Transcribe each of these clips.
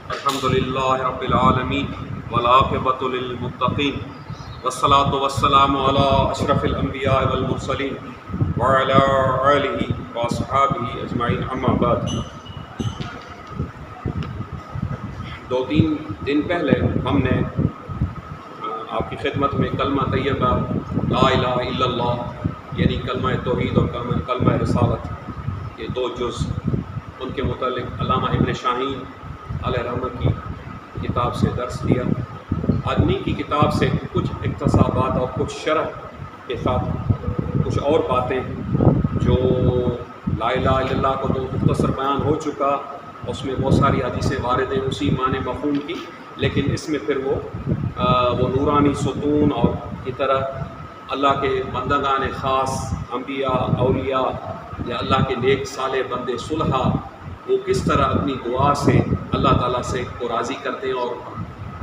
الحمد للہ رب العالمین والعاقبۃ للمتقین والصلاۃ والسلام علی اشرف الانبیاء والمرسلین وعلی آلہ واصحابہ اجمعین، اما بعد۔ 2-3 دن پہلے ہم نے آپ کی خدمت میں کلمہ طیبہ لا الہ الا اللہ یعنی کلمہ توحید اور کلمہ رسالت، یہ 2 جز ان کے متعلق علامہ ابن شاہین علیہ رحمۃ کی کتاب سے درس دیا۔ آدمی کی کتاب سے کچھ اقتصابات اور کچھ شرح کے ساتھ کچھ اور باتیں جو لا الہ الا اللہ کو تو مختصر بیان ہو چکا، اس میں بہت ساری حدیثیں وارد ہیں اسی معنی مفہوم کی، لیکن اس میں پھر وہ نورانی ستون اور کی طرح اللہ کے بندگان خاص انبیاء اولیاء یا اللہ کے نیک صالح بندے صلحاء وہ کس طرح اپنی دعا سے اللہ تعالیٰ سے کو راضی کرتے ہیں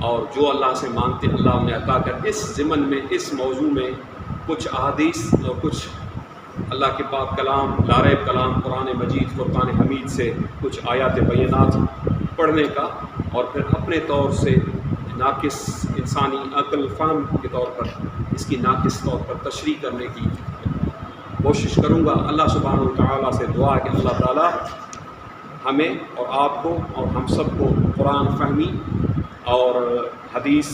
اور جو اللہ سے مانگتے ہیں اللہ انہیں عطا کرتے۔ اس ضمن میں اس موضوع میں کچھ احادیث اور کچھ اللہ کے پاک کلام لاریب کلام قرآن مجید فرقان حمید سے کچھ آیات بینات پڑھنے کا اور پھر اپنے طور سے ناقص انسانی عقل فہم کے طور پر اس کی ناقص طور پر تشریح کرنے کی کوشش کروں گا۔ اللہ سبحانہ و تعالیٰ سے دعا ہے کہ اللہ تعالیٰ ہمیں اور آپ کو اور ہم سب کو قرآن فہمی اور حدیث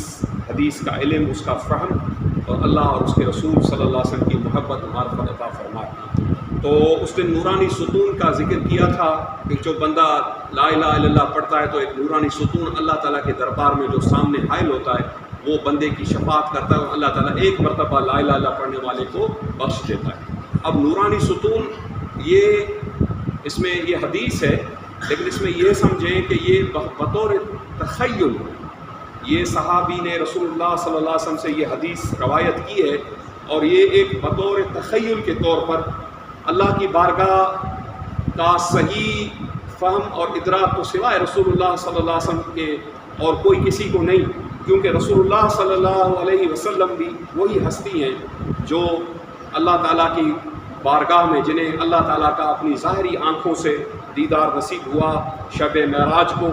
کا علم، اس کا فہم اور اللہ اور اس کے رسول صلی اللہ علیہ وسلم کی محبت معرفت عطا فرمائے۔ تو اس دن نورانی ستون کا ذکر کیا تھا کہ جو بندہ لا الہ الا اللہ پڑھتا ہے تو ایک نورانی ستون اللہ تعالیٰ کے دربار میں جو سامنے حائل ہوتا ہے وہ بندے کی شفاعت کرتا ہے اور اللہ تعالیٰ ایک مرتبہ لا الہ الا اللہ پڑھنے والے کو بخش دیتا ہے۔ اب نورانی ستون اس میں یہ حدیث ہے، لیکن اس میں یہ سمجھیں کہ یہ بطور تخیل یہ صحابی نے رسول اللہ صلی اللہ علیہ وسلم سے یہ حدیث روایت کی ہے اور یہ ایک بطور تخیل کے طور پر اللہ کی بارگاہ کا صحیح فہم اور ادراک کو سوائے رسول اللہ صلی اللہ علیہ وسلم کے اور کوئی کسی کو نہیں، کیونکہ رسول اللہ صلی اللہ علیہ وسلم بھی وہی ہستی ہیں جو اللہ تعالیٰ کی بارگاہ میں جنہیں اللہ تعالیٰ کا اپنی ظاہری آنکھوں سے دیدار نصیب ہوا شب معراج کو،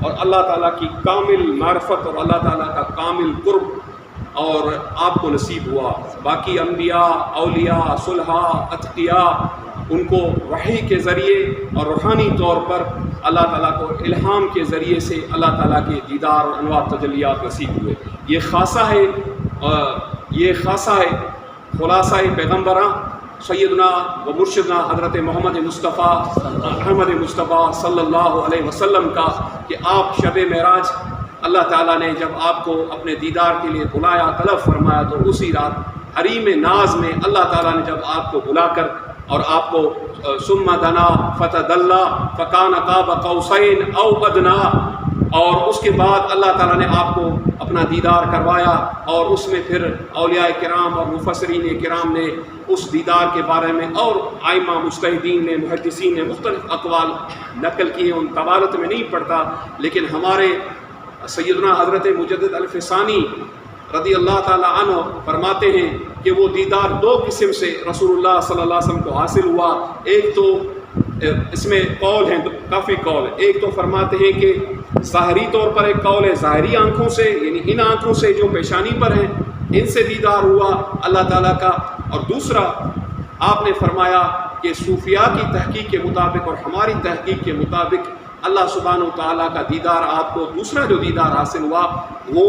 اور اللہ تعالیٰ کی کامل معرفت اور اللہ تعالیٰ کا کامل قرب اور آپ کو نصیب ہوا۔ باقی انبیاء اولیاء صلحاء اتقیاء ان کو وحی کے ذریعے اور روحانی طور پر اللہ تعالیٰ کو الہام کے ذریعے سے اللہ تعالیٰ کے دیدار اور انواع تجلیات نصیب ہوئے۔ یہ خاصہ ہے خلاصہ پیغمبراں سیدنا و مرشدنا حضرت محمد مصطفیٰ احمد مصطفیٰ صلی اللہ علیہ وسلم کا کہ آپ شب معراج اللہ تعالیٰ نے جب آپ کو اپنے دیدار کے لیے بلایا طلب فرمایا تو اسی رات حریم ناز میں اللہ تعالیٰ نے جب آپ کو بلا کر اور آپ کو ثم دنا فتدلی فکان قاب قوسین او ادنا، اور اس کے بعد اللہ تعالیٰ نے آپ کو اپنا دیدار کروایا اور اس میں پھر اولیاء کرام اور مفسرین کرام نے اس دیدار کے بارے میں اور ائمہ مجتہدین نے محدثین نے مختلف اقوال نقل کیے، ان طوالت میں نہیں پڑھتا، لیکن ہمارے سیدنا حضرت مجدد الفسانی رضی اللہ تعالیٰ عنہ فرماتے ہیں کہ وہ دیدار 2 قسم سے رسول اللہ صلی اللہ علیہ وسلم کو حاصل ہوا۔ ایک تو اس میں قول ہیں، کافی قول ہے، ایک تو فرماتے ہیں کہ ظاہری طور پر ایک قول ہے ظاہری آنکھوں سے یعنی ان آنکھوں سے جو پیشانی پر ہیں ان سے دیدار ہوا اللہ تعالیٰ کا، اور دوسرا آپ نے فرمایا کہ صوفیاء کی تحقیق کے مطابق اور ہماری تحقیق کے مطابق اللہ سبحانہ و تعالیٰ کا دیدار آپ کو دوسرا جو دیدار حاصل ہوا وہ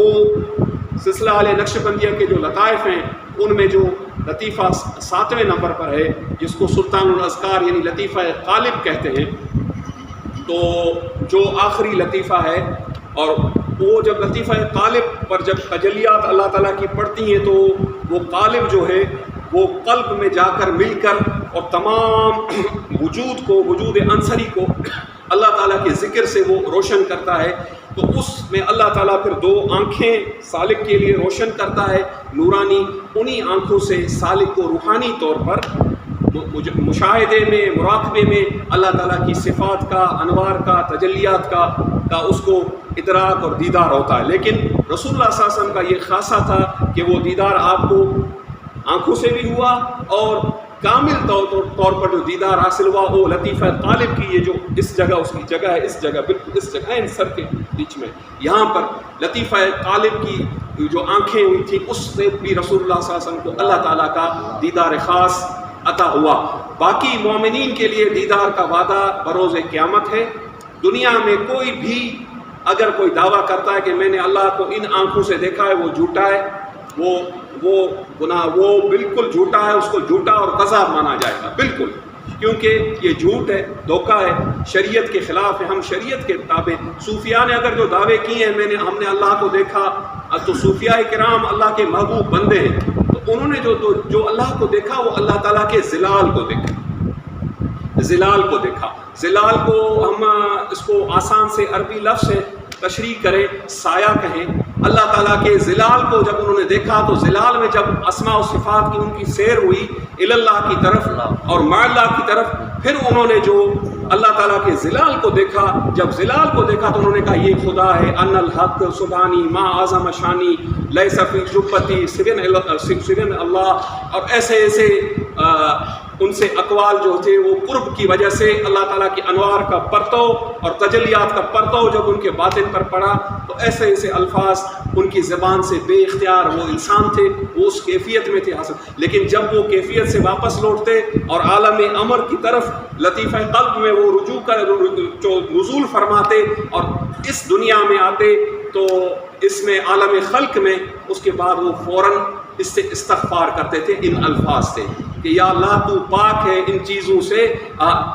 سلسلہ علیہ نقش بندیہ کے جو لطائف ہیں ان میں جو لطیفہ 7ویں نمبر پر ہے جس کو سلطان الاذکار یعنی لطیفہ غالب کہتے ہیں، تو جو آخری لطیفہ ہے، اور وہ جب لطیفہ غالب پر جب تجلیات اللہ تعالیٰ کی پڑتی ہیں تو وہ غالب جو ہے وہ قلب میں جا کر مل کر اور تمام وجود کو وجود عنصری کو اللہ تعالیٰ کے ذکر سے وہ روشن کرتا ہے، تو اس میں اللہ تعالیٰ پھر 2 آنکھیں سالک کے لیے روشن کرتا ہے نورانی، انہی آنکھوں سے سالک کو روحانی طور پر مشاہدے میں مراقبے میں اللہ تعالیٰ کی صفات کا انوار کا تجلیات کا اس کو ادراک اور دیدار ہوتا ہے۔ لیکن رسول اللہ صلی اللہ علیہ وسلم کا یہ خاصہ تھا کہ وہ دیدار آپ کو آنکھوں سے بھی ہوا اور کامل طور پر جو دیدار حاصل ہوا وہ لطیفہ طالب کی، یہ جو اس جگہ اس کی جگہ ہے، اس جگہ بالکل اس جگہ ہے، ان سر کے بیچ میں یہاں پر لطیفہ طالب کی جو آنکھیں ہوئی تھیں اس سے بھی رسول اللہ صلی اللہ علیہ وسلم کو اللہ تعالیٰ کا دیدار خاص عطا ہوا۔ باقی مومنین کے لیے دیدار کا وعدہ بروز قیامت ہے۔ دنیا میں کوئی بھی اگر کوئی دعویٰ کرتا ہے کہ میں نے اللہ کو ان آنکھوں سے دیکھا ہے، وہ جھوٹا ہے، وہ گناہ، وہ بالکل جھوٹا ہے، اس کو جھوٹا اور کذاب مانا جائے گا بالکل، کیونکہ یہ جھوٹ ہے، دھوکہ ہے، شریعت کے خلاف ہے۔ ہم شریعت کے تابع، صوفیاء نے اگر جو دعوے کیے ہیں ہم نے اللہ کو دیکھا، تو صوفیاء کرام اللہ کے محبوب بندے ہیں، تو انہوں نے جو اللہ کو دیکھا وہ اللہ تعالیٰ کے ظلال کو دیکھا، ظلال کو دیکھا۔ ظلال کو ہم اس کو آسان سے عربی لفظ سے تشریح کریں، سایہ کہیں۔ اللہ تعالیٰ کے ظلال کو جب انہوں نے دیکھا تو ظلال میں جب اسماء و صفات کی ان کی سیر ہوئی اللہ کی طرف اور مع اللہ کی طرف، پھر انہوں نے جو اللہ تعالیٰ کے ظلال کو دیکھا، جب ظلال کو دیکھا تو انہوں نے کہا یہ خدا ہے، ان الحق سبحانی ما اعظم شانی لیس فی جبتی سوین اللہ، اور ایسے ان سے اقوال جو تھے وہ قرب کی وجہ سے اللہ تعالیٰ کی انوار کا پرتو اور تجلیات کا پرتو جب ان کے باطن پر پڑا تو ایسے ایسے الفاظ ان کی زبان سے بے اختیار، وہ انسان تھے، وہ اس کیفیت میں تھے حاصل، لیکن جب وہ کیفیت سے واپس لوٹتے اور عالم امر کی طرف لطیفہ قلب میں وہ رجوع کر جو نزول فرماتے اور اس دنیا میں آتے تو اس میں عالم خلق میں اس کے بعد وہ فوراً اس سے استغفار کرتے تھے ان الفاظ سے کہ یا اللہ تو پاک ہے ان چیزوں سے،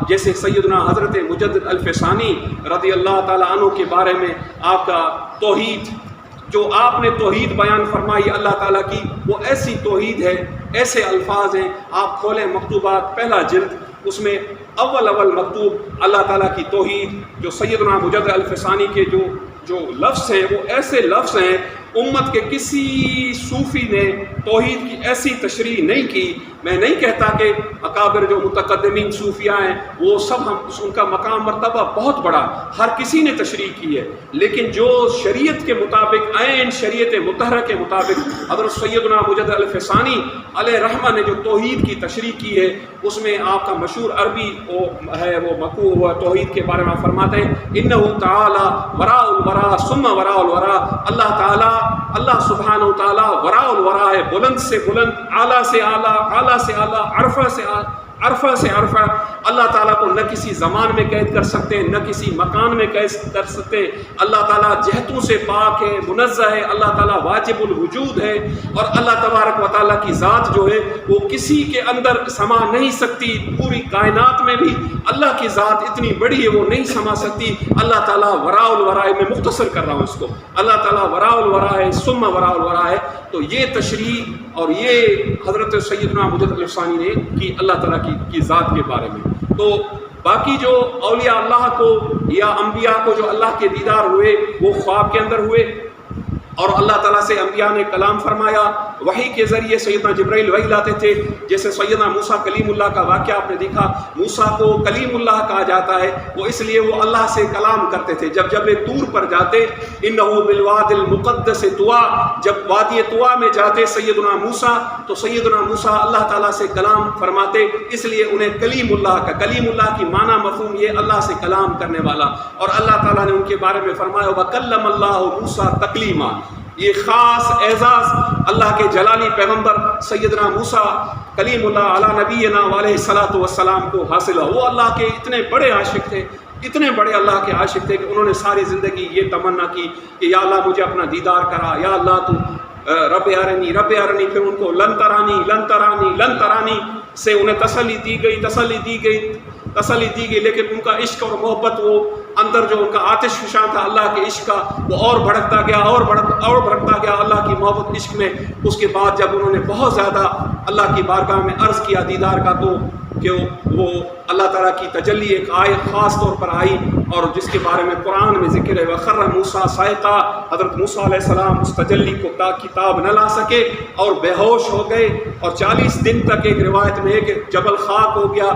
جیسے سیدنا حضرت مجدد الفسانی رضی اللہ تعالیٰ عنہ کے بارے میں آپ کا توحید، جو آپ نے توحید بیان فرمائی اللہ تعالیٰ کی، وہ ایسی توحید ہے، ایسے الفاظ ہیں۔ آپ کھولیں مکتوبات پہلا جلد، اس میں اول مکتوب اللہ تعالیٰ کی توحید، جو سیدنا مجدد الفسانی کے جو لفظ ہیں وہ ایسے لفظ ہیں، امت کے کسی صوفی نے توحید کی ایسی تشریح نہیں کی۔ میں نہیں کہتا کہ اکابر جو متقدمین صوفیاء ہیں وہ سب ان کا مقام مرتبہ بہت بڑا، ہر کسی نے تشریح کی ہے، لیکن جو شریعت کے مطابق، عین شریعت مطہرہ کے مطابق حضرت سیدنا مجدد الفسانی علیہ رحمہ نے جو توحید کی تشریح کی ہے، اس میں آپ کا مشہور عربی ہے وہ مقوع ہوا توحید کے بارے میں فرماتے ہیں انہ تعالی وراء الورا ثم وراء الورا، اللہ تعالی، اللہ سبحانہ و تعالی وراء الورا ہے، بلند سے بلند، اعلیٰ سے اعلیٰ، اعلیٰ سے اعلیٰ، عرفہ سے عرفہ سے عرفہ۔ اللہ تعالیٰ کو نہ کسی زمان میں قید کر سکتے ہیں، نہ کسی مکان میں قید کر سکتے ہیں۔ اللہ تعالیٰ جہتوں سے پاک ہے، منزہ ہے، اللہ تعالیٰ واجب الوجود ہے، اور اللہ تبارک و تعالیٰ کی ذات جو ہے وہ کسی کے اندر سما نہیں سکتی، پوری کائنات میں بھی اللہ کی ذات اتنی بڑی ہے وہ نہیں سما سکتی۔ اللہ تعالیٰ وراء الورا ہے، میں مختصر کر رہا ہوں اس کو، اللہ تعالیٰ وراء الورا ہے، ثم وراء الورا ہے۔ تو یہ تشریح اور یہ حضرت سیدنا مجدد الفسانی نے کی اللہ تعالیٰ کی ذات کے بارے میں۔ تو باقی جو اولیاء اللہ کو یا انبیاء کو جو اللہ کے دیدار ہوئے وہ خواب کے اندر ہوئے، اور اللہ تعالیٰ سے انبیاء نے کلام فرمایا، وحی کے ذریعے سیدنا جبرائیل وحی لاتے تھے، جیسے سیدنا موسیٰ کلیم اللہ کا واقعہ آپ نے دیکھا، موسیٰ کو کلیم اللہ کہا جاتا ہے، وہ اس لیے وہ اللہ سے کلام کرتے تھے۔ جب طور پر جاتے، انہو بالواد المقدس طوا، جب وادی طوا میں جاتے سیدنا موسیٰ، تو سیدنا موسیٰ اللہ تعالیٰ سے کلام فرماتے، اس لیے انہیں کلیم اللہ کا، کلیم اللہ کی معنی مفہوم یہ اللہ سے کلام کرنے والا، اور اللہ تعالیٰ نے ان کے بارے میں فرمایا وَكَلَّمَ اللَّهُ مُوسَىٰ تَكْلِيمًا۔ یہ خاص اعزاز اللہ کے جلالی پیغمبر سیدنا موسیٰ کلیم اللہ علی نبینا علیہ الصلوۃ والسلام کو حاصل ہوا۔ وہ اللہ کے اتنے بڑے عاشق تھے، اتنے بڑے اللہ کے عاشق تھے کہ انہوں نے ساری زندگی یہ تمنا کی کہ یا اللہ مجھے اپنا دیدار کرا، یا اللہ تو رب ارنی رب ارنی، پھر ان کو لن ترانی لن ترانی لن ترانی سے انہیں تسلی دی گئی، لیکن ان کا عشق اور محبت، وہ اندر جو ان کا آتش فشاں تھا اللہ کے عشق کا، وہ اور بھڑکتا گیا اور بھڑکتا گیا اللہ کی محبت عشق میں۔ اس کے بعد جب انہوں نے بہت زیادہ اللہ کی بارگاہ میں عرض کیا دیدار کا، تو کہ وہ اللہ تعالیٰ کی تجلی ایک آیت خاص طور پر آئی، اور جس کے بارے میں قرآن میں ذکر ہے وَخَرَّ مُوسَىٰ صَعِقًا، حضرت موسیٰ علیہ السلام اس تجلی کو کتاب نہ لا سکے اور بے ہوش ہو گئے، اور 40 دن تک ایک روایت میں ہے کہ جبل خاک ہو گیا،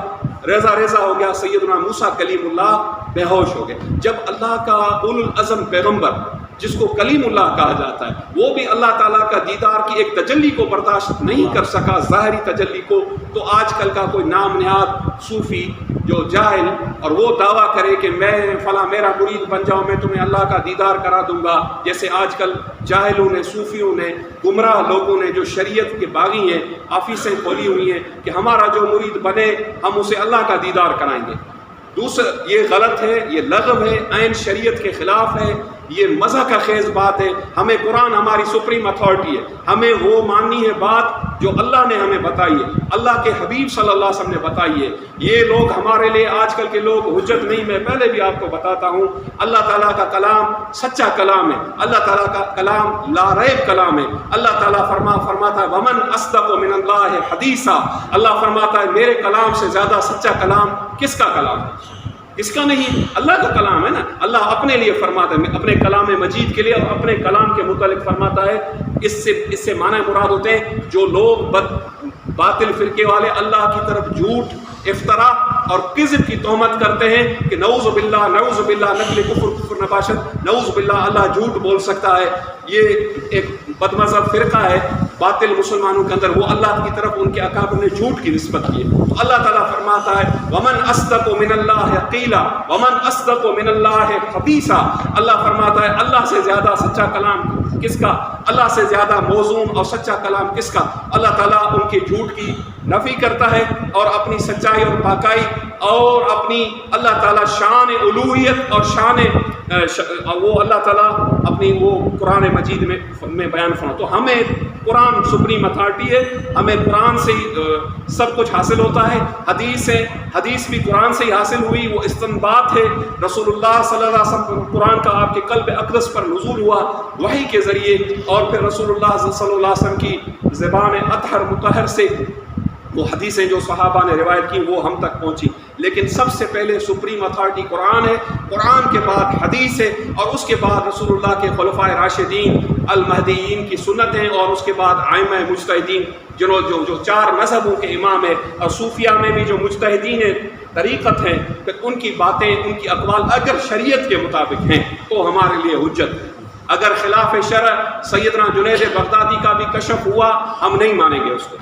ریزہ ہو گیا، سیدنا موسیٰ کلیم اللہ بے ہوش ہو گئے۔ جب اللہ کا اولو العزم پیغمبر جس کو کلیم اللہ کہا جاتا ہے، وہ بھی اللہ تعالیٰ کا دیدار کی ایک تجلی کو برداشت نہیں کر سکا، ظاہری تجلی کو، تو آج کل کا کوئی نام نہاد صوفی جو جاہل اور وہ دعویٰ کرے کہ میں فلاں میرا مرید بن جاؤ، میں تمہیں اللہ کا دیدار کرا دوں گا، جیسے آج کل جاہلوں نے، صوفیوں نے، گمراہ لوگوں نے جو شریعت کے باغی ہیں آفیسیں کھولی ہوئی ہیں کہ ہمارا جو مرید بنے ہم اسے اللہ کا دیدار کرائیں گے۔ دوسرا یہ غلط ہے، یہ لغو ہے، عین شریعت کے خلاف ہے، یہ مزہ کا خیز بات ہے۔ ہمیں قرآن ہماری سپریم اتھارٹی ہے، ہمیں وہ ماننی ہے بات جو اللہ نے ہمیں بتائی ہے، اللہ کے حبیب صلی اللہ علیہ وسلم نے بتائی ہے۔ یہ لوگ ہمارے لیے آج کل کے لوگ حجت نہیں، میں پہلے بھی آپ کو بتاتا ہوں، اللہ تعالیٰ کا کلام سچا کلام ہے، اللہ تعالیٰ کا کلام لا ریب کلام ہے۔ اللہ تعالیٰ فرماتا ہے ومن اصدق من اللہ حدیثا، اللہ فرماتا ہے میرے کلام سے زیادہ سچا کلام کس کا کلام ہے؟ اس کا نہیں، اللہ کا کلام ہے نا۔ اللہ اپنے لیے فرماتا ہے، اپنے کلام مجید کے لیے اور اپنے کلام کے متعلق فرماتا ہے۔ اس سے معنی مراد ہوتے ہیں جو لوگ باطل فرقے والے اللہ کی طرف جھوٹ، افترا اور کذب کی تہمت کرتے ہیں کہ نعوذ باللہ نقل کفر نباشت، نعوذ باللہ اللہ جھوٹ بول سکتا ہے۔ یہ ایک بد مذہب فرقہ ہے باطل مسلمانوں کے اندر، وہ اللہ کی طرف ان کے اکابر نے جھوٹ کی نسبت کی ہے۔ تو اللہ تعالیٰ فرماتا ہے ومن اصدق من اللہ قیلا ومن اصدق من اللہ حدیثا، اللہ فرماتا ہے اللہ سے زیادہ سچا کلام کس کا، اللہ سے زیادہ موزون اور سچا کلام کس کا۔ اللہ تعالیٰ ان کے جھوٹ کی نفی کرتا ہے اور اپنی سچائی اور پاکائی اور اپنی اللہ تعالیٰ شان الوہیت اور شان وہ اللہ تعالیٰ اپنی وہ قرآن مجید میں بیان فرما۔ تو ہمیں قرآن سپریم اتھارٹی ہے، ہمیں قرآن سے ہی سب کچھ حاصل ہوتا ہے۔ حدیث بھی قرآن سے ہی حاصل ہوئی، وہ استنباط ہے۔ رسول اللہ صلی اللہ علیہ وسلم قرآن کا آپ کے قلب اقدس پر نزول ہوا وحی کے ذریعے، اور پھر رسول اللہ صلی اللہ علیہ وسلم کی زبان اطہر مطہر سے وہ حدیثیں جو صحابہ نے روایت کی وہ ہم تک پہنچی۔ لیکن سب سے پہلے سپریم اتھارٹی قرآن ہے، قرآن کے بعد حدیث ہے، اور اس کے بعد رسول اللہ کے خلفائے راشدین المہدیین کی سنت ہیں، اور اس کے بعد ائمہ مجتہدین جو چار مذہبوں کے امام ہیں، اور صوفیہ میں بھی جو مجتہدین ہیں طریقت ہیں، پھر ان کی باتیں، ان کی اقوال اگر شریعت کے مطابق ہیں تو ہمارے لیے حجت ہے۔ اگر خلاف شرع سیدنا جنید بغدادی کا بھی کشف ہوا ہم نہیں مانیں گے اس کو۔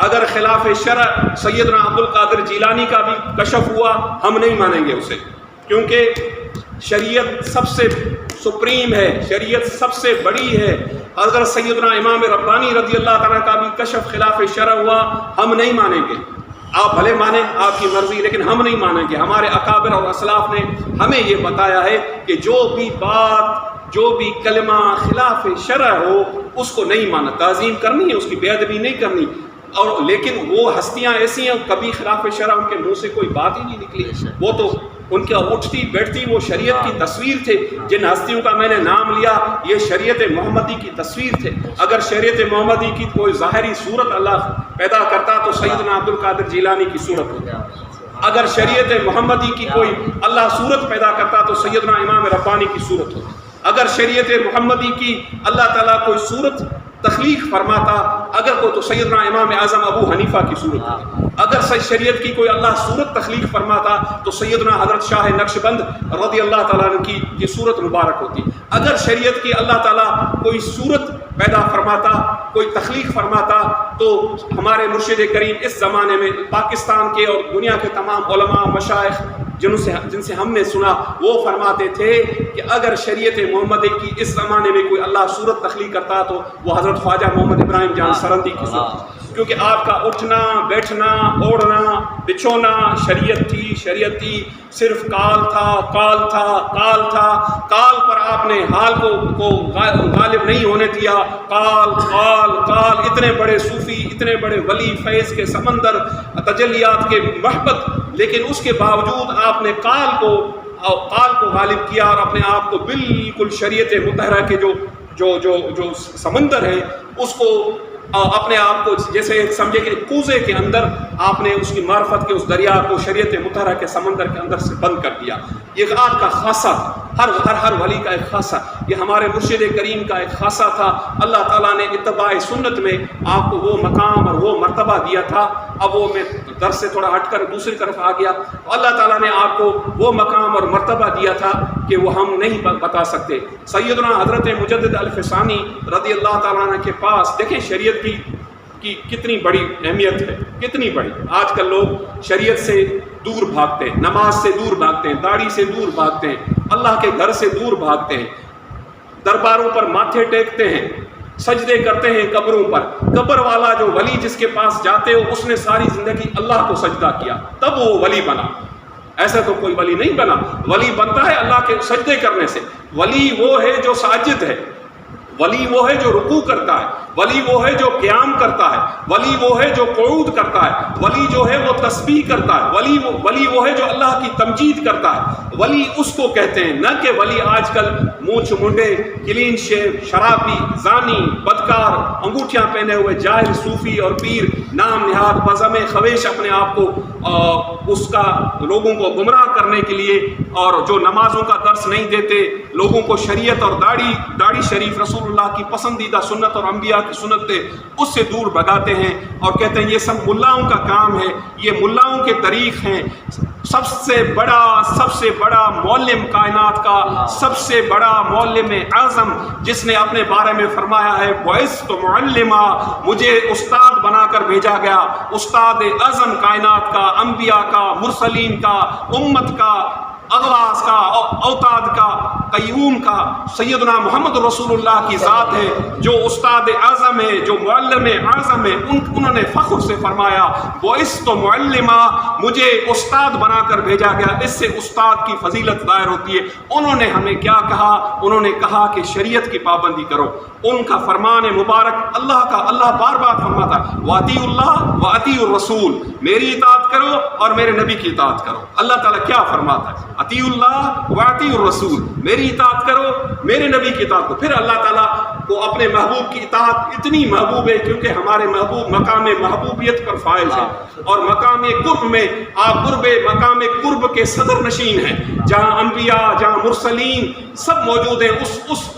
اگر خلاف شرع سیدنا عبد القادر جیلانی کا بھی کشف ہوا ہم نہیں مانیں گے اسے، کیونکہ شریعت سب سے سپریم ہے، شریعت سب سے بڑی ہے۔ اگر سیدنا امام ربانی رضی اللہ تعالیٰ کا بھی کشف خلاف شرع ہوا ہم نہیں مانیں گے۔ آپ بھلے مانیں، آپ کی مرضی، لیکن ہم نہیں مانیں گے۔ ہمارے اکابر اور اسلاف نے ہمیں یہ بتایا ہے کہ جو بھی بات، جو بھی کلمہ خلاف شرع ہو اس کو نہیں مانا، تعظیم کرنی ہے، اس کی بے ادبی نہیں کرنی۔ اور لیکن وہ ہستیاں ایسی ہیں کبھی خلاف شرع ان کے منہ سے کوئی بات ہی نہیں نکلی، وہ تو ان کا اٹھتی بیٹھتی وہ شریعت کی تصویر تھے۔ جن ہستیوں کا میں نے نام لیا یہ شریعت محمدی کی تصویر تھے۔ اگر شریعت محمدی کی کوئی ظاہری صورت اللہ پیدا کرتا تو سیدنا عبد القادر جیلانی کی صورت ہوتی، اگر شریعت محمدی کی کوئی اللہ صورت پیدا کرتا تو سیدنا امام ربانی کی صورت ہوتی، اگر شریعت محمدی کی اللہ تعالیٰ کوئی صورت تخلیق فرماتا اگر کو تو سیدنا امام اعظم ابو حنیفہ کی صورت ہوتی، اگر شریعت کی کوئی اللہ صورت تخلیق فرماتا تو سیدنا حضرت شاہ نقشبند رضی اللہ تعالیٰ عنہ کی یہ صورت مبارک ہوتی، اگر شریعت کی اللہ تعالیٰ کوئی صورت پیدا فرماتا، کوئی تخلیق فرماتا تو ہمارے مرشد کریم اس زمانے میں پاکستان کے اور دنیا کے تمام علماء مشائخ جن سے ہم نے سنا وہ فرماتے تھے کہ اگر شریعت محمدی کی اس زمانے میں کوئی اللہ صورت تخلیق کرتا تو وہ حضرت خواجہ محمد ابراہیم جان سرندی کی صورت، کیونکہ آپ کا اٹھنا بیٹھنا اوڑھنا بچھونا شریعت تھی، صرف کال تھا، کال پر آپ نے حال کو غالب نہیں ہونے دیا۔ کال اتنے بڑے صوفی، اتنے بڑے ولی، فیض کے سمندر، تجلیات کے محبت، لیکن اس کے باوجود آپ نے کال کو غالب کیا اور اپنے آپ کو بالکل شریعت مطہرہ کے جو سمندر ہے اس کو اپنے آپ کو جیسے سمجھے کہ کوزے کے اندر آپ نے اس کی معرفت کے اس دریا کو شریعت مطہرہ کے سمندر کے اندر سے بند کر دیا۔ یہ آپ کا خاصہ تھا، ہر ولی کا ایک خاصہ، یہ ہمارے مرشد کریم کا ایک خاصہ تھا۔ اللہ تعالیٰ نے اتباع سنت میں آپ کو وہ مقام اور وہ مرتبہ دیا تھا۔ اب وہ میں درس سے تھوڑا ہٹ کر دوسری طرف آ گیا، اللہ تعالیٰ نے آپ کو وہ مقام اور مرتبہ دیا تھا کہ وہ ہم نہیں بتا سکتے۔ سیدنا حضرت مجدد الفسانی رضی اللہ تعالیٰ عنہ کے پاس دیکھیں شریعت کی کتنی بڑی اہمیت ہے، کتنی بڑی۔ آج کل لوگ شریعت سے دور بھاگتے ہیں، نماز سے دور بھاگتے ہیں، داڑھی سے دور بھاگتے ہیں، اللہ کے گھر سے دور بھاگتے ہیں، درباروں پر ماتھے ٹیکتے ہیں، سجدے کرتے ہیں قبروں پر۔ قبر والا جو ولی جس کے پاس جاتے ہو اس نے ساری زندگی اللہ کو سجدہ کیا تب وہ ولی بنا، ایسا تو کوئی ولی نہیں بنا۔ ولی بنتا ہے اللہ کے سجدے کرنے سے۔ ولی وہ ہے جو ساجد ہے، ولی وہ ہے جو رکوع کرتا ہے، ولی وہ ہے جو قیام کرتا ہے، ولی وہ ہے جو قعود کرتا ہے، ولی جو ہے وہ تسبیح کرتا ہے، ولی وہ ہے جو اللہ کی تمجید کرتا ہے۔ ولی اس کو کہتے ہیں، نہ کہ ولی آج کل مونچھ منڈے، کلین شیو، شرابی، زانی، بدکار، انگوٹھیاں پہنے ہوئے جاہل صوفی اور پیر نام نہاد بزم خویش اپنے آپ کو اس کا لوگوں کو گمراہ کرنے کے لیے، اور جو نمازوں کا درس نہیں دیتے، لوگوں کو شریعت اور داڑھی شریف رسول اللہ کی پسندیدہ سنت اور انبیاء کی سنت تھے اس سے دور بھگاتے ہیں اور کہتے ہیں یہ سب ملاؤں کا کام ہے، یہ ملاؤں کے طریق ہیں۔ سب سے بڑا معلم کائنات کا، سب سے بڑا معلم اعظم جس نے اپنے بارے میں فرمایا ہے بعثت معلما، مجھے استاد بنا کر بھیجا گیا، استاد اعظم کائنات کا، انبیاء کا، مرسلین کا، امت کا، اغواص کا، اوتاد کا، قیوم کا، سیدنا محمد رسول اللہ کی ذات ہے جو استاد اعظم ہے، جو معلم اعظم ہے۔ انہوں نے فخر سے فرمایا بعثت معلما، مجھے استاد بنا کر بھیجا گیا۔ اس سے استاد کی فضیلت ظاہر ہوتی ہے۔ انہوں نے ہمیں کیا کہا؟ انہوں نے کہا کہ شریعت کی پابندی کرو۔ ان کا فرمان مبارک اللہ بار بار فرماتا ہے وَأَطِيعُوا اللَّهَ وَأَطِيعُوا الرَّسُولَ، میری اطاعت کرو اور میرے نبی کی اطاعت کرو۔ اللہ تعالیٰ کیا فرماتا ہے؟ اطیعوا اللہ واطیعوا الرسول، میری اطاعت کرو، میرے نبی کی اطاعت کرو۔ پھر اللہ تعالیٰ کو اپنے محبوب کی اطاعت اتنی محبوب ہے کیونکہ ہمارے محبوب مقام محبوبیت پر فائز ہے، اور مقام قرب میں آپ مقام قرب کے صدر نشین ہیں، جہاں انبیاء، جہاں مرسلین سب موجود ہیں،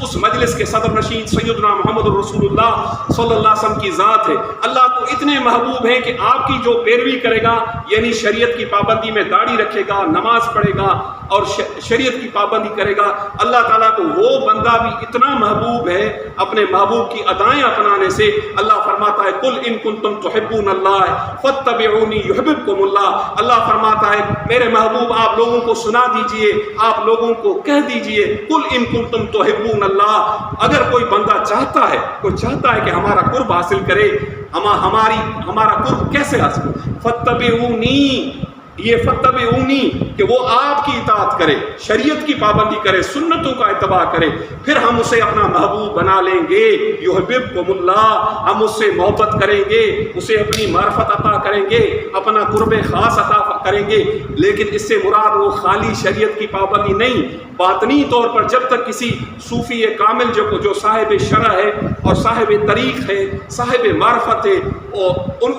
اس مجلس کے صدر نشین سیدنا محمد رسول اللہ صلی اللہ علیہ وسلم کی ذات ہے۔ اللہ کو اتنے محبوب ہیں کہ آپ کی جو پیروی کرے گا، یعنی شریعت کی پابندی میں داڑھی رکھے گا، نماز پڑھے گا اور شریعت کی پابندی کرے گا، اللہ تعالیٰ کو وہ بندہ بھی اتنا محبوب ہے اپنے محبوب کی ادائیں اپنانے سے۔ اللہ فرماتا ہے قل ان کنتم تحبون اللہ فاتبعونی یحببکم اللہ۔ اللہ فرماتا ہے میرے محبوب آپ لوگوں کو سنا دیجئے، آپ لوگوں کو کہہ دیجئے قل ان کنتم تحبون اللہ، اگر کوئی بندہ چاہتا ہے کہ ہمارا قرب حاصل کرے، ہمارا قرب کیسے حاصل؟ فتبعونی، یہ فتبعونی کہ وہ آپ کی اطاعت کرے، شریعت کی پابندی کرے، سنتوں کا اتباع کرے، پھر ہم اسے اپنا محبوب بنا لیں گے۔ یحببکم اللہ، ہم اس سے محبت کریں گے، اسے اپنی معرفت عطا کریں گے، اپنا قرب خاص عطا کریں گے۔ لیکن اس سے مراد وہ خالی شریعت کی پابندی نہیں، باطنی طور پر جب تک کسی صوفی کامل جو صاحب شرع ہے اور صاحب طریق ہے، صاحب معرفت ہے،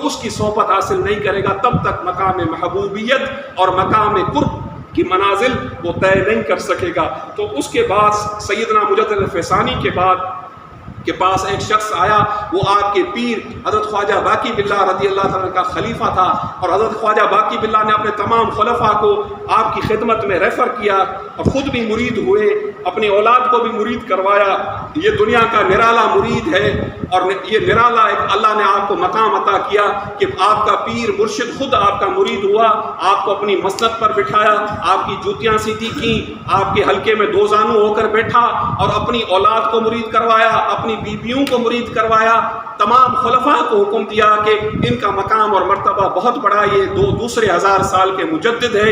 اس کی صحبت حاصل نہیں کرے گا، تب تک مقام محبوبیت اور مقام قرب کی منازل وہ طے نہیں کر سکے گا۔ تو اس کے بعد سیدنا مجدد الفیضانی کے پاس ایک شخص آیا، وہ آپ کے پیر حضرت خواجہ باقی باللہ رضی اللہ تعالیٰ کا خلیفہ تھا، اور حضرت خواجہ باقی باللہ نے اپنے تمام خلفاء کو آپ کی خدمت میں ریفر کیا اور خود بھی مرید ہوئے، اپنی اولاد کو بھی مرید کروایا۔ یہ دنیا کا نرالا مرید ہے، اور یہ نرالا ایک اللہ نے آپ کو مقام عطا کیا کہ آپ کا پیر مرشد خود آپ کا مرید ہوا، آپ کو اپنی مسند پر بٹھایا، آپ کی جوتیاں سیدھی کی، آپ کے حلقے میں دو زانو ہو کر بیٹھا اور اپنی اولاد کو مرید کروایا، اپنی بیویوں کو مرید کروایا، تمام خلفاء کو حکم دیا کہ ان کا مقام اور مرتبہ بہت بڑا، یہ دوسرے 1000 سال کے مجدد ہے۔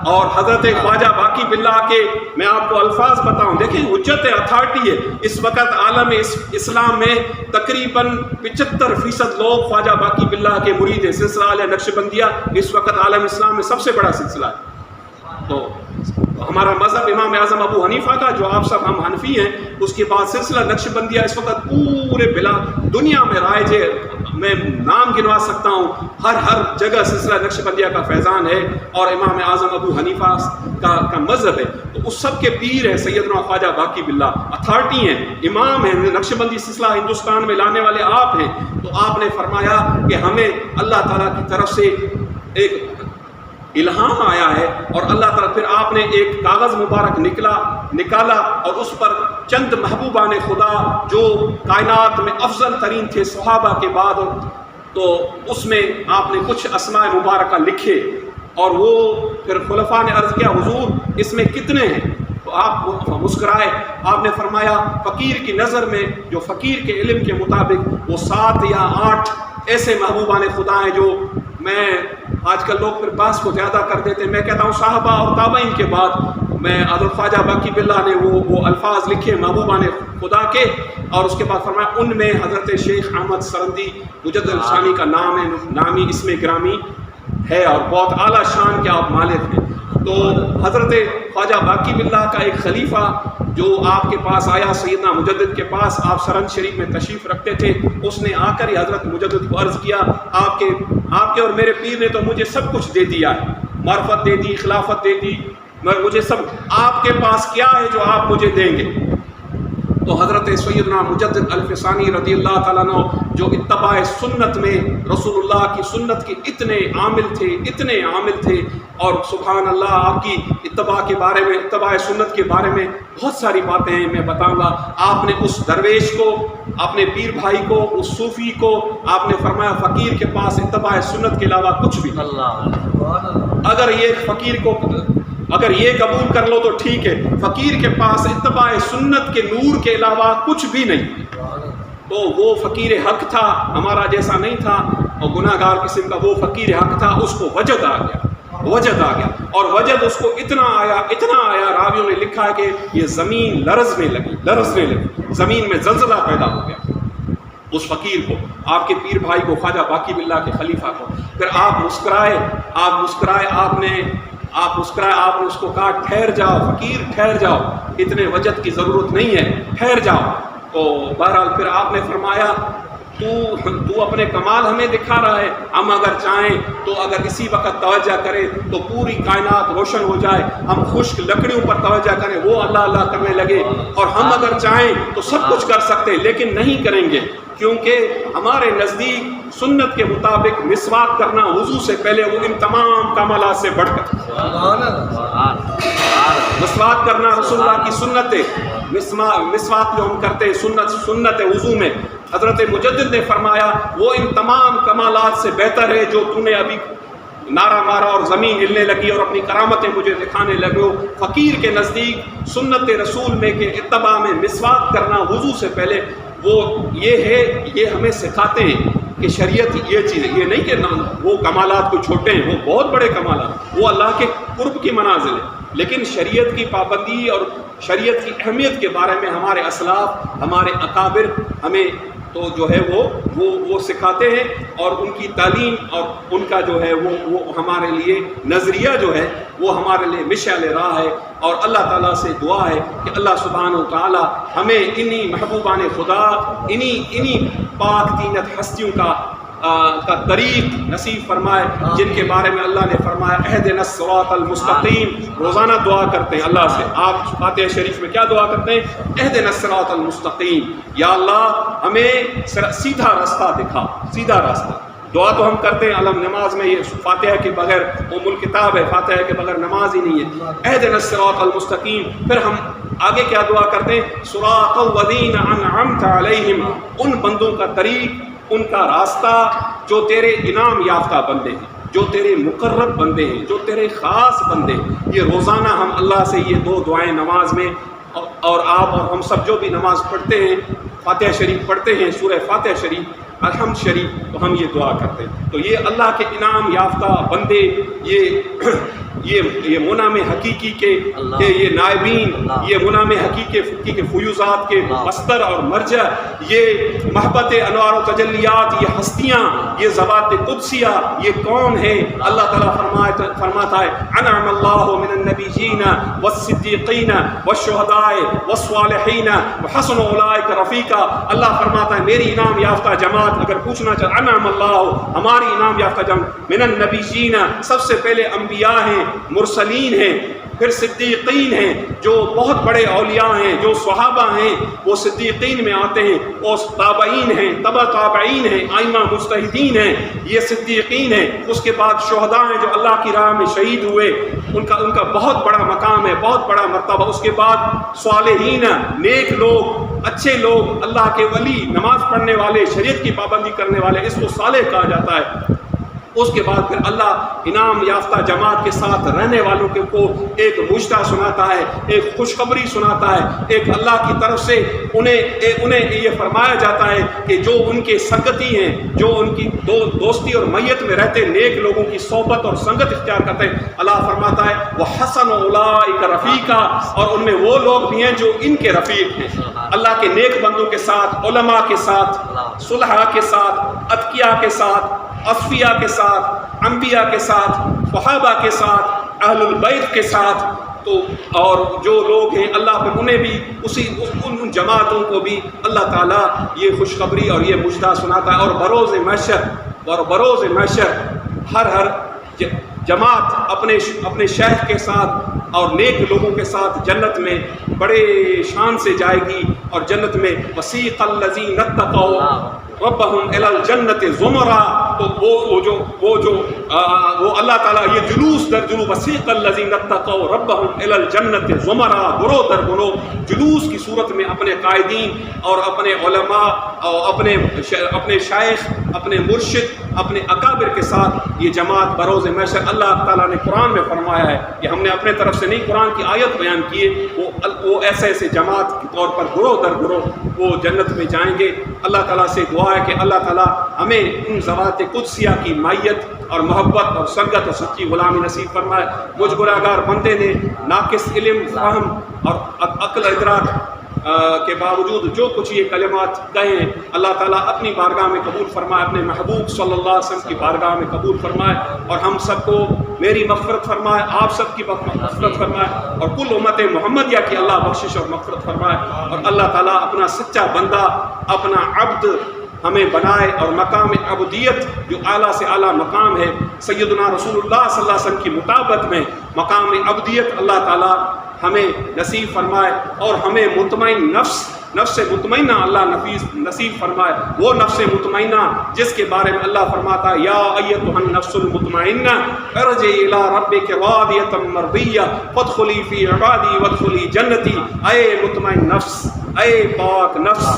اور حضرت خواجہ باقی باللہ کے میں آپ کو الفاظ بتاؤں، دیکھیں حجت اتھارٹی ہے اس وقت عالم اسلام میں، تقریباً 75% لوگ خواجہ باقی باللہ کے مرید ہیں۔ سلسلہ نقشبندیہ اس وقت عالم اسلام میں سب سے بڑا سلسلہ ہے۔ تو ہمارا مذہب امام اعظم ابو حنیفہ کا، جو آپ سب ہم حنفی ہیں، اس کے بعد سلسلہ نقشبندیہ اس وقت پورے بلا دنیا میں رائج ہے۔ میں نام گنوا سکتا ہوں، ہر جگہ سلسلہ نقشبندیہ کا فیضان ہے، اور امام اعظم ابو حنیفہ کا مذہب ہے۔ تو اس سب کے پیر ہیں سیدنا خواجہ باقی باللہ، اتھارٹی ہیں، امام ہیں، نقشبندی سلسلہ ہندوستان میں لانے والے آپ ہیں۔ تو آپ نے فرمایا کہ ہمیں اللہ تعالیٰ کی طرف سے ایک الہام آیا ہے، اور اللہ تعالیٰ پھر آپ نے ایک کاغذ مبارک نکالا اور اس پر چند محبوبان خدا جو کائنات میں افضل ترین تھے صحابہ کے بعد، تو اس میں آپ نے کچھ اسماء مبارکہ لکھے، اور وہ پھر خلفاء نے عرض کیا حضور اس میں کتنے ہیں؟ تو آپ مسکرائے، آپ نے فرمایا فقیر کی نظر میں، جو فقیر کے علم کے مطابق وہ 7 یا 8 ایسے محبوبان خدا ہیں جو میں آج کل لوگ پھر باس کو زیادہ کر دیتے ہیں، میں کہتا ہوں صحابہ اور تابعین کے بعد میں حضرت خواجہ باقی باللہ نے وہ الفاظ لکھے محبوبان خدا کے، اور اس کے بعد فرمایا ان میں حضرت شیخ احمد سرندی مجدد الثانی کا نام ہے، نامی اسم گرامی ہے اور بہت اعلیٰ شان کے آپ مالک ہیں۔ تو حضرت خواجہ باقی باللہ کا ایک خلیفہ جو آپ کے پاس آیا، سیدنا مجدد کے پاس، آپ سرند شریف میں تشریف رکھتے تھے، اس نے آ کر ہی حضرت مجدد کو عرض کیا آپ کے اور میرے پیر نے تو مجھے سب کچھ دے دیا ہے، معرفت دے دی، خلافت دے دی، مگر مجھے سب، آپ کے پاس کیا ہے جو آپ مجھے دیں گے؟ تو حضرت سیدنا مجدد الفسانی رضی اللہ تعالیٰ عنہ جو اتباع سنت میں رسول اللہ کی سنت کے اتنے عامل تھے، اور سبحان اللہ آپ کی اتباع سنت کے بارے میں بہت ساری باتیں ہیں میں بتاؤں گا۔ آپ نے اس درویش کو، اپنے پیر بھائی کو، اس صوفی کو آپ نے فرمایا فقیر کے پاس اتباع سنت کے علاوہ کچھ بھی نہیں، اگر یہ قبول کر لو تو ٹھیک ہے، فقیر کے پاس اتباع سنت کے نور کے علاوہ کچھ بھی نہیں، تو وہ فقیر حق تھا، ہمارا جیسا نہیں تھا اور گناہ گار قسم کا، وہ فقیر حق تھا، اس کو وجد آ گیا، اور وجد اس کو اتنا آیا، راویوں نے لکھا ہے کہ یہ زمین لرزنے لگی، زمین میں زلزلہ پیدا ہو گیا اس فقیر کو، آپ کے پیر بھائی کو، خواجہ باقی باللہ کے خلیفہ کو۔ پھر آپ مسکرائے، آپ نے اس کو کہا ٹھہر جاؤ فقیر، ٹھہر جاؤ، اتنے وجد کی ضرورت نہیں ہے، ٹھہر جاؤ۔ تو بہرحال پھر آپ نے فرمایا تو اپنے کمال ہمیں دکھا رہا ہے، ہم اگر چاہیں تو اگر اسی وقت توجہ کریں تو پوری کائنات روشن ہو جائے، ہم خشک لکڑیوں پر توجہ کریں وہ اللہ اللہ کرنے لگے، اور ہم اگر چاہیں تو سب کچھ کر سکتے لیکن نہیں کریں گے، کیونکہ ہمارے نزدیک سنت کے مطابق مسواک کرنا وضو سے پہلے وہ ان تمام کمالات سے بڑھ کر، مسواک کرنا رسول اللہ کی سنت ہے، مسواک جو ہم کرتے ہیں سنت وضو میں، حضرت مجدد نے فرمایا وہ ان تمام کمالات سے بہتر ہے جو تو نے ابھی نعرہ مارا اور زمین ہلنے لگی اور اپنی کرامتیں مجھے دکھانے لگے۔ فقیر کے نزدیک سنت رسول میں کہ اتباع میں مسواک کرنا وضو سے پہلے، وہ یہ ہے، یہ ہمیں سکھاتے ہیں کہ شریعت یہ چیز ہے، یہ نہیں کہ وہ کمالات کو چھوٹے ہیں، وہ بہت بڑے کمالات، وہ اللہ کے قرب کی منازل ہے، لیکن شریعت کی پابندی اور شریعت کی اہمیت کے بارے میں ہمارے اسلاف، ہمارے اکابر ہمیں تو جو ہے وہ سکھاتے ہیں، اور ان کی تعلیم اور ان کا جو ہے وہ ہمارے لیے نظریہ جو ہے وہ ہمارے لیے مشعل راہ ہے، اور اللہ تعالیٰ سے دعا ہے کہ اللہ سبحانہ و تعالیٰ ہمیں انہی محبوبان خدا، انہی پاک تینت ہستیوں کا طریق نصیب فرمائے جن کے بارے میں اللہ نے فرمایا اہدنا الصراط المستقیم۔ روزانہ دعا کرتے ہیں اللہ سے، آپ فاتحہ شریف میں کیا دعا کرتے ہیں؟ اہدنا الصراط المستقیم، یا اللہ ہمیں سیدھا راستہ دکھا، سیدھا راستہ۔ دعا تو ہم کرتے ہیں علم نماز میں، یہ فاتحہ کے بغیر ام الکتاب ہے، فاتحہ کے بغیر نماز ہی نہیں ہے۔ اہدنا الصراط المستقیم، پھر ہم آگے کیا دعا کرتے ہیں؟ صراط الذین انعمت علیہم، ان بندوں کا طریق، ان کا راستہ جو تیرے انعام یافتہ بندے ہیں، جو تیرے مقرب بندے ہیں، جو تیرے خاص بندے ہیں۔ یہ روزانہ ہم اللہ سے یہ 2 دعائیں نماز میں، اور آپ اور ہم سب جو بھی نماز پڑھتے ہیں، فاتحہ شریف پڑھتے ہیں، سورہ فاتحہ شریف، الحمد شریف، تو ہم یہ دعا کرتے ہیں۔ تو یہ اللہ کے انعام یافتہ بندے، یہ منعم حقیقی کے یہ نائبین، یہ منعم حقیقی کے فیوزات کے مصدر اور مرجع، یہ محبت انوار و تجلیات، یہ ہستیاں، یہ ذوات قدسیہ، یہ کون ہے؟ اللہ تعالیٰ فرماتا ہے انعم اللہ من النبیین والصدیقین والشہداء والصالحین وحسن اولئک رفیقا۔ اللہ فرماتا ہے میری انعام یافتہ جماعت، اگر پوچھنا چاہے انعم اللہ، ہماری انعام یافتہ جماعت، من النبیین، سب سے پہلے انبیاء ہیں، مرسلین ہیں، پھر صدیقین ہیں جو بہت بڑے اولیاء ہیں، جو صحابہ ہیں وہ صدیقین میں آتے ہیں، اور تابعین ہیں، تبع تابعین ہیں، ائمہ مجتہدین ہیں، یہ صدیقین ہیں۔ اس کے بعد شہداء ہیں جو اللہ کی راہ میں شہید ہوئے، ان کا بہت بڑا مقام ہے، بہت بڑا مرتبہ۔ اس کے بعد صالحین، نیک لوگ، اچھے لوگ، اللہ کے ولی، نماز پڑھنے والے، شریعت کی پابندی کرنے والے، اس کو صالح کہا جاتا ہے۔ اس کے بعد پھر اللہ انعام یافتہ جماعت کے ساتھ رہنے والوں کو ایک مجدہ سناتا ہے، ایک خوشخبری سناتا ہے، ایک اللہ کی طرف سے انہیں یہ فرمایا جاتا ہے کہ جو ان کے سنگتی ہیں، جو ان کی دوستی اور میت میں رہتے نیک لوگوں کی صحبت اور سنگت اختیار کرتے ہیں، اللہ فرماتا ہے وَحَسَنَ أُولَٰئِكَ رَفِيقًا، اور ان میں وہ لوگ بھی ہیں جو ان کے رفیق ہیں، اللہ کے نیک بندوں کے ساتھ، علماء کے ساتھ، صلحاء کے ساتھ، اتقیاء کے ساتھ، اصفیاء کے ساتھ، انبیاء کے ساتھ، صحابہ کے ساتھ، اہل البیت کے ساتھ، تو اور جو لوگ ہیں اللہ پہ انہیں بھی ان جماعتوں کو بھی اللہ تعالیٰ یہ خوشخبری اور یہ مجدہ سناتا ہے۔ اور بروز محشر ہر جماعت اپنے شیخ کے ساتھ اور نیک لوگوں کے ساتھ جنت میں بڑے شان سے جائے گی، اور جنت میں وسیق الذین اتقوا ربہم الی الجنۃ زمرا، تو وہ اللہ تعالیٰ یہ جلوس در جلوس وسیق الذین اتقوا ربہم الی الجنۃ زمرا، گروہ در گروہ جلوس کی صورت میں اپنے قائدین اور اپنے علماء اور اپنے شیخ، اپنے مرشد، اپنے اکابر کے ساتھ یہ جماعت بروز محشر، اللہ تعالیٰ نے قرآن میں فرمایا ہے کہ ہم نے اپنے طرف سے نہیں، قرآن کی آیت بیان کی ہے، وہ ایسے جماعت کے طور پر گروہ در گروہ وہ جنت میں جائیں گے۔ اللہ تعالیٰ سے دعا ہے کہ اللہ تعالیٰ ہمیں ان ذوات قدسیہ کی مائیت اور محبت اور سنگت اور سچی غلامی نصیب فرمائے۔ مجھ گناہگار بندے نے ناقص علم، فہم اور عقل ادراک کے باوجود جو کچھ یہ کلمات کہے ہیں، اللہ تعالیٰ اپنی بارگاہ میں قبول فرمائے، اپنے محبوب صلی اللہ علیہ وسلم کی بارگاہ میں قبول فرمائے، اور ہم سب کو میری مغفرت فرمائے، آپ سب کی مغفرت فرمائے، اور کل امت محمدیہ کی اللہ بخشش اور مغفرت فرمائے، اور اللہ تعالیٰ اپنا سچا بندہ، اپنا عبد ہمیں بنائے، اور مقام عبودیت جو اعلیٰ سے اعلیٰ مقام ہے سیدنا رسول اللہ صلی اللہ علیہ وسلم کی مطابقت میں مقام عبودیت اللہ تعالیٰ ہمیں نصیب فرمائے، اور ہمیں مطمئن نفس مطمئنہ اللہ نصیب فرمائے، وہ نفس مطمئنہ جس کے بارے میں اللہ فرماتا ہے یا ایتھا النفس المطمئنہ ارجعی الی ربک راضیۃ مرضیہ فادخلی فی عبادی وادخلی جنتی، اے مطمئن نفس، اے پاک نفس،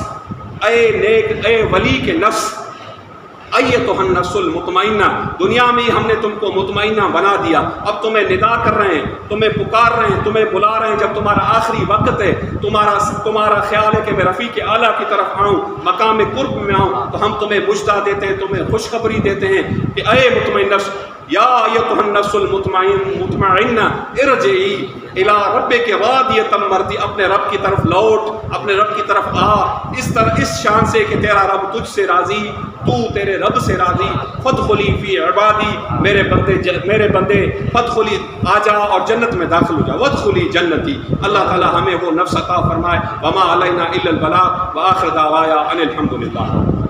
اے نیک، اے ولی کے نفس، ایتھا النفس المطمئنہ، دنیا میں ہم نے تم کو مطمئنہ بنا دیا، اب تمہیں ندا کر رہے ہیں، تمہیں پکار رہے ہیں، تمہیں بلا رہے ہیں، جب تمہارا آخری وقت ہے، تمہارا خیال ہے کہ میں رفیق اعلیٰ کی طرف آؤں، مقام قرب میں آؤں، تو ہم تمہیں مجدہ دیتے ہیں، تمہیں خوشخبری دیتے ہیں کہ اے مطمئن نفس، یا ایتھا النفس المطمئنہ ارجعی الی ربک راضیۃ مرضیہ، اپنے رب کی طرف لوٹ، اپنے رب کی طرف آ، اس شان سے کہ تیرا رب تجھ سے راضی، تو تیرے رب سے راضی، فادخلی فی عبادی، میرے بندے فادخلی، آ جا اور جنت میں داخل ہو جا، وادخلی جنتی۔ اللہ تعالی ہمیں وہ نفس عطا فرمائے۔ وما علینا الا البلاغ، وآخر دعوایا ان الحمد للہ۔